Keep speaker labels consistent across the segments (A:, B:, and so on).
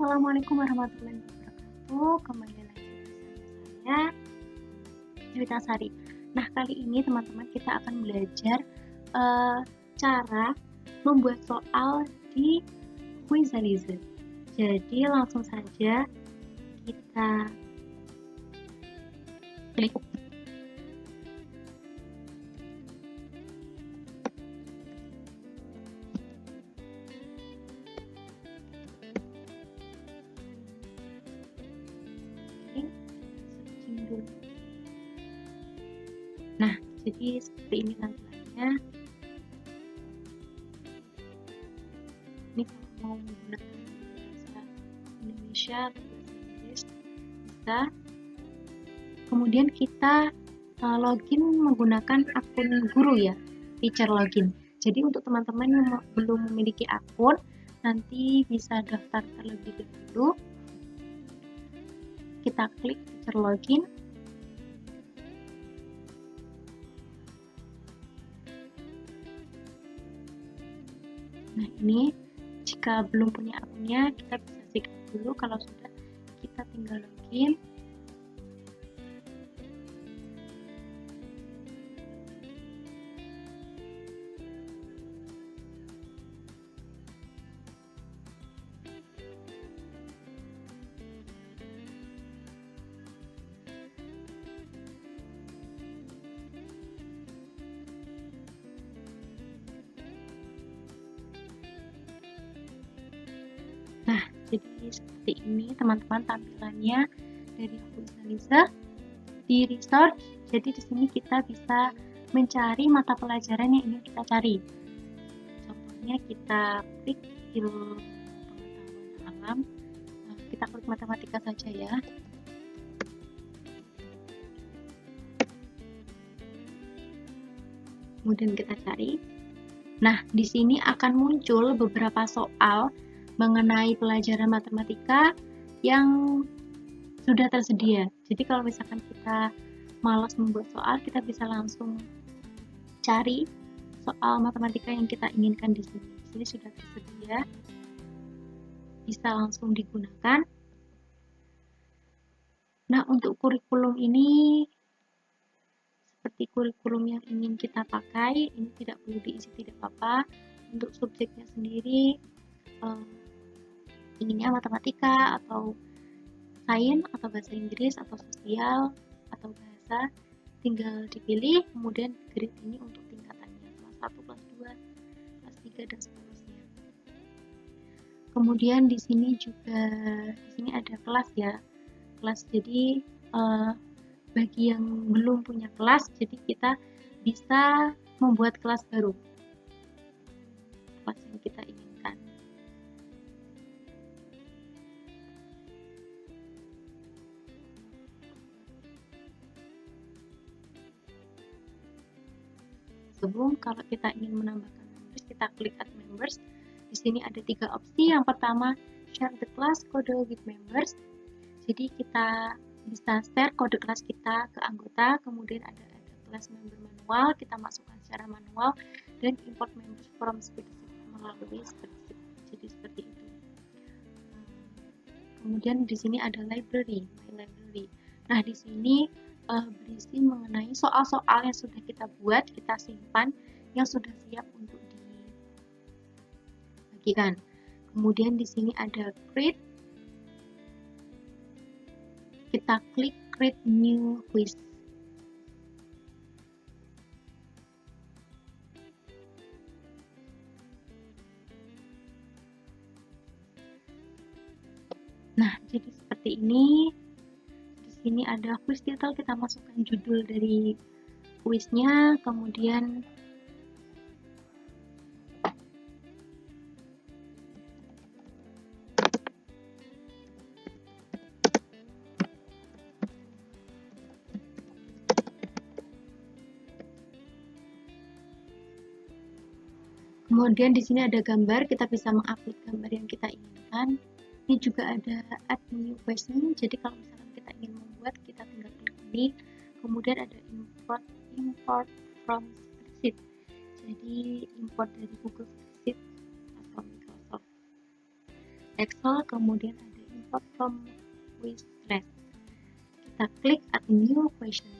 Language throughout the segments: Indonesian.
A: Assalamualaikum warahmatullahi wabarakatuh. Kembali lagi bersama saya, Juwita Sari. Nah, kali ini teman-teman kita akan belajar cara membuat soal di Quizalize. Jadi langsung saja kita klik. Nah, jadi seperti ini tampilannya. Ini kalau mau menggunakan bahasa Indonesia atau bahasa Inggris bisa. Kemudian kita login menggunakan akun guru ya, teacher login. Jadi untuk teman-teman yang belum memiliki akun, nanti bisa daftar terlebih dahulu. Kita klik teacher login. Nah, ini jika belum punya akunnya, kita bisa sign dulu. Kalau sudah, kita tinggal login. Nah, jadi seperti ini teman-teman tampilannya dari Quizalize. Di research, jadi di sini kita bisa mencari mata pelajaran yang ingin kita cari. Contohnya kita klik ilmu pengetahuan alam, kita klik matematika saja ya. Kemudian kita cari. Nah, di sini akan muncul beberapa soal mengenai pelajaran matematika yang sudah tersedia. Jadi kalau misalkan kita malas membuat soal, kita bisa langsung cari soal matematika yang kita inginkan di sini. Di sini sudah tersedia, bisa langsung digunakan. Nah, untuk kurikulum ini seperti kurikulum yang ingin kita pakai, ini tidak perlu diisi, tidak apa-apa. Untuk subjeknya sendiri, inginnya matematika atau sains atau bahasa Inggris atau sosial atau bahasa, tinggal dipilih. Kemudian grade ini untuk tingkatannya kelas 1, kelas 2, kelas 3 dan seterusnya. Kemudian di sini juga ada kelas ya. Kelas, jadi bagi yang belum punya kelas, jadi kita bisa membuat kelas baru, kelas yang kita inginkan. Sebelum, kalau kita ingin menambahkan members, kita klik add members. Di sini ada 3 opsi. Yang pertama, share the class code with members. Jadi kita bisa share kode kelas kita ke anggota. Kemudian ada kelas member manual, kita masukkan secara manual, dan import members from spreadsheet melalui spreadsheet. Jadi seperti itu. Kemudian di sini ada library, my library. Nah, di sini berisi mengenai soal-soal yang sudah kita buat, kita simpan, yang sudah siap untuk dibagikan. Kemudian di sini ada create. Kita klik create new quiz. Nah, jadi seperti ini. Di sini ada quiz title, kita masukkan judul dari kuisnya, kemudian di sini ada gambar, kita bisa mengupload gambar yang kita inginkan. Ini juga ada add new question, jadi kalau misalkan kita ingin membuat, kita tinggal klik ini. Kemudian ada import from spreadsheet, jadi import dari Google Spreadsheet atau Microsoft Excel. Kemudian ada short form Quizlet. Kita klik add new question.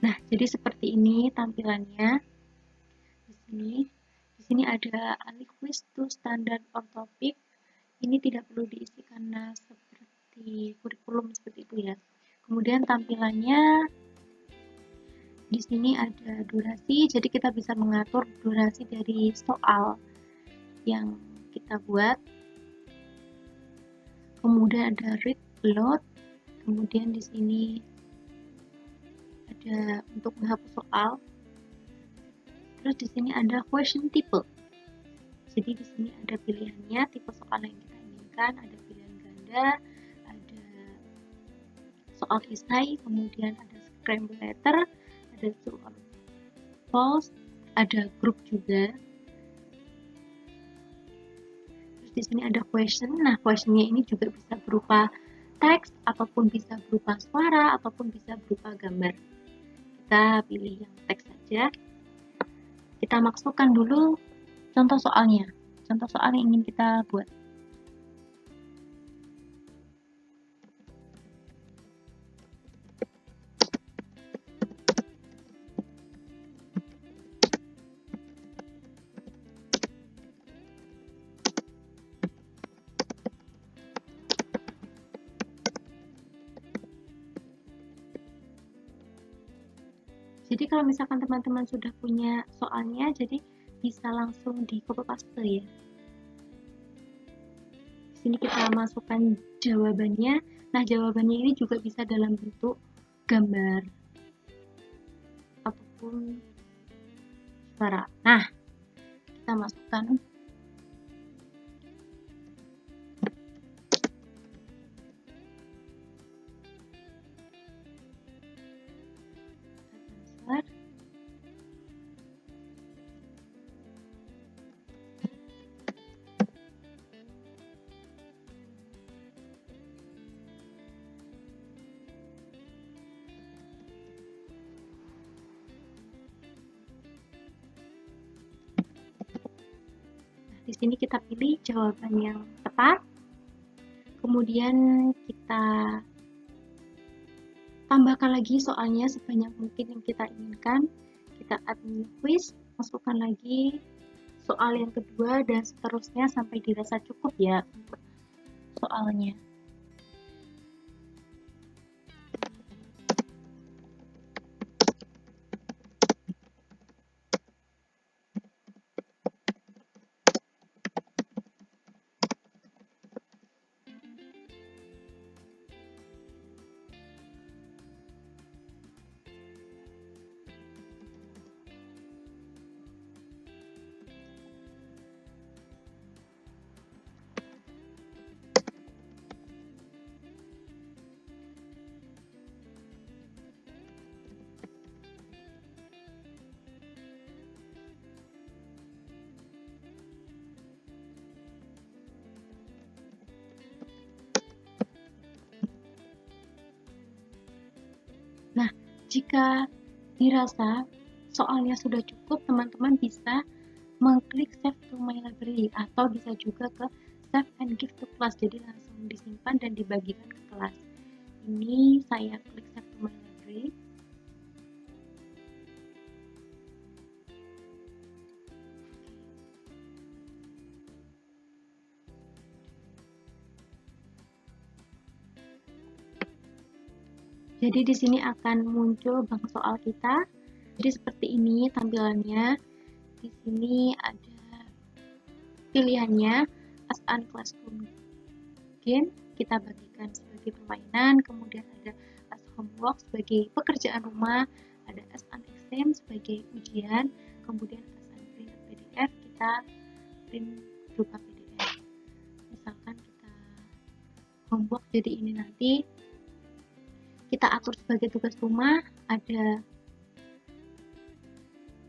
A: Nah, jadi seperti ini tampilannya. Di sini ada alih quiz to standard or topic. Ini tidak perlu diisi karena seperti kurikulum seperti itu ya. Kemudian tampilannya di sini ada durasi, jadi kita bisa mengatur durasi dari soal yang kita buat. Kemudian ada read load. Kemudian di sini ada untuk menghapus soal. Terus di sini ada question type. Jadi di sini ada pilihannya, tipe soal yang kita inginkan, ada pilihan ganda, ada soal esai, kemudian ada scramble letter, ada true or false, ada grup juga. Terus di sini ada question. Nah, questionnya ini juga bisa berupa teks, ataupun bisa berupa suara, ataupun bisa berupa gambar. Kita pilih yang teks saja. Kita masukkan dulu contoh soalnya, contoh soal yang ingin kita buat. Jadi kalau misalkan teman-teman sudah punya soalnya, jadi bisa langsung di copy paste ya. Di sini kita masukkan jawabannya. Nah, jawabannya ini juga bisa dalam bentuk gambar ataupun suara. Nah, kita masukkan. Di sini kita pilih jawaban yang tepat, kemudian kita tambahkan lagi soalnya sebanyak mungkin yang kita inginkan. Kita add new quiz, masukkan lagi soal yang kedua, dan seterusnya sampai dirasa cukup ya untuk soalnya. Nah, jika dirasa soalnya sudah cukup, teman-teman bisa mengklik save to my library, atau bisa juga ke save and give to class, jadi langsung disimpan dan dibagikan ke kelas. Ini saya klik save to my library. Jadi di sini akan muncul bank soal kita. Jadi seperti ini tampilannya. Di sini ada pilihannya as an classroom game, kita bagikan sebagai permainan, kemudian ada as homework sebagai pekerjaan rumah, ada as an exam sebagai ujian, kemudian as an print PDF, kita print berupa PDF. Misalkan kita homework, jadi ini nanti kita atur sebagai tugas rumah, ada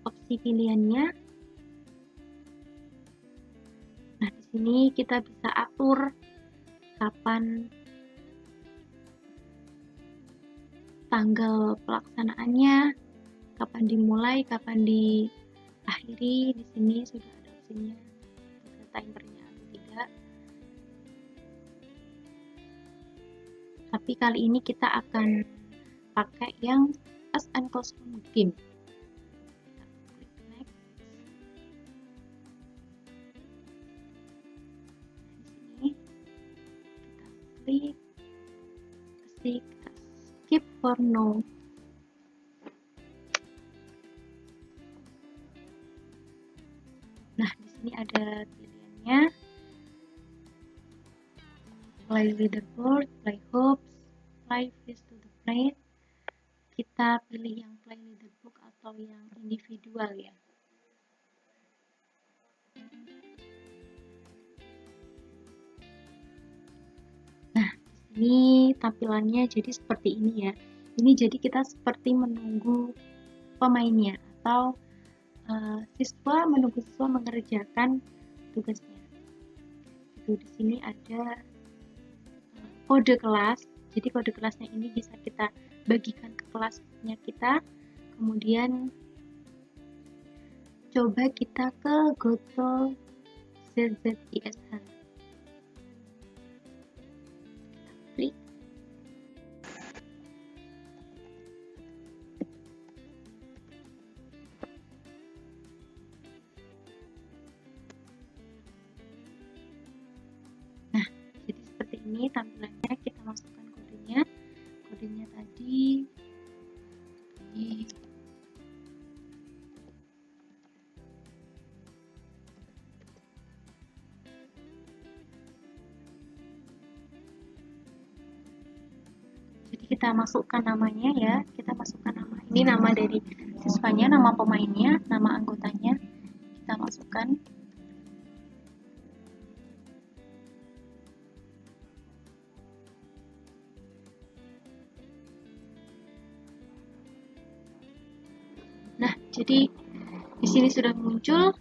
A: opsi pilihannya. Nah, di sini kita bisa atur kapan tanggal pelaksanaannya, kapan dimulai, kapan diakhiri. Di sini sudah ada opsinya, ada timernya atau tidak. Tapi kali ini kita akan pakai yang As and Classroom Game. Klik next. Di sini kita klik skip for now. Nah, di sini ada pilihannya. Play leaderboard, play hopes, play face to the plate. Kita pilih yang play leaderboard atau yang individual ya. Nah, ini tampilannya jadi seperti ini ya. Ini jadi kita seperti menunggu pemainnya atau siswa menunggu siswa mengerjakan tugasnya. Itu di sini ada kode kelas. Jadi kode kelasnya ini bisa kita bagikan ke kelasnya kita. Kemudian coba kita ke GoTo ZZISH. Klik. Nah, jadi seperti ini tampilannya. Kita masukkan kodenya. Kodenya tadi di kita masukkan namanya ya, kita masukkan nama ini, nama dari siswanya, nama pemainnya, nama anggotanya, kita masukkan. Nah, jadi di sini sudah muncul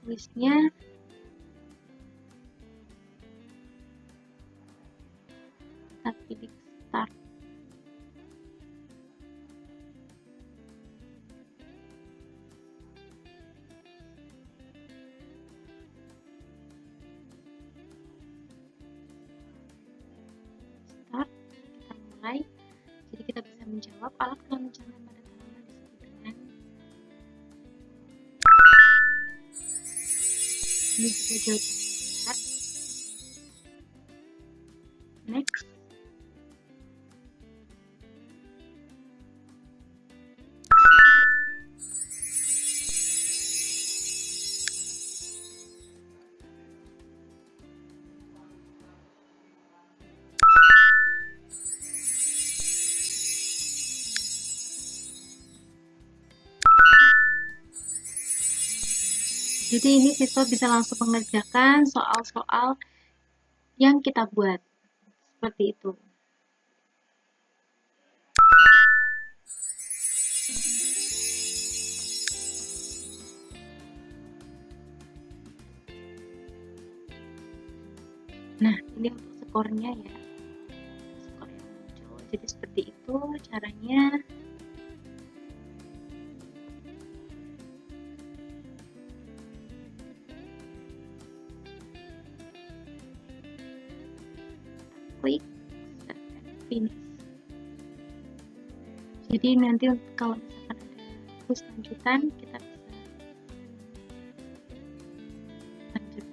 A: listnya. Kita pilih start. Start, kita mulai. Jadi kita bisa menjawab alat penunjangkan pada tanaman disebut dengan ini juga jawabannya. Next. Jadi ini siswa bisa langsung mengerjakan soal-soal yang kita buat. Seperti itu. Nah, ini untuk skornya ya. Skor yang muncul. Jadi seperti itu caranya. Klik finish. Jadi nanti kalau misalkan ada terus lanjutan, kita bisa lanjut.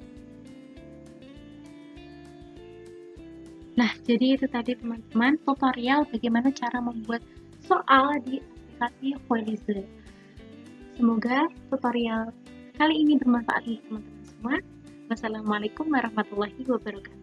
A: Nah, jadi itu tadi teman-teman tutorial bagaimana cara membuat soal di aplikasi Hoelize. Semoga tutorial kali ini bermanfaat untuk teman-teman semua. Wassalamualaikum warahmatullahi wabarakatuh.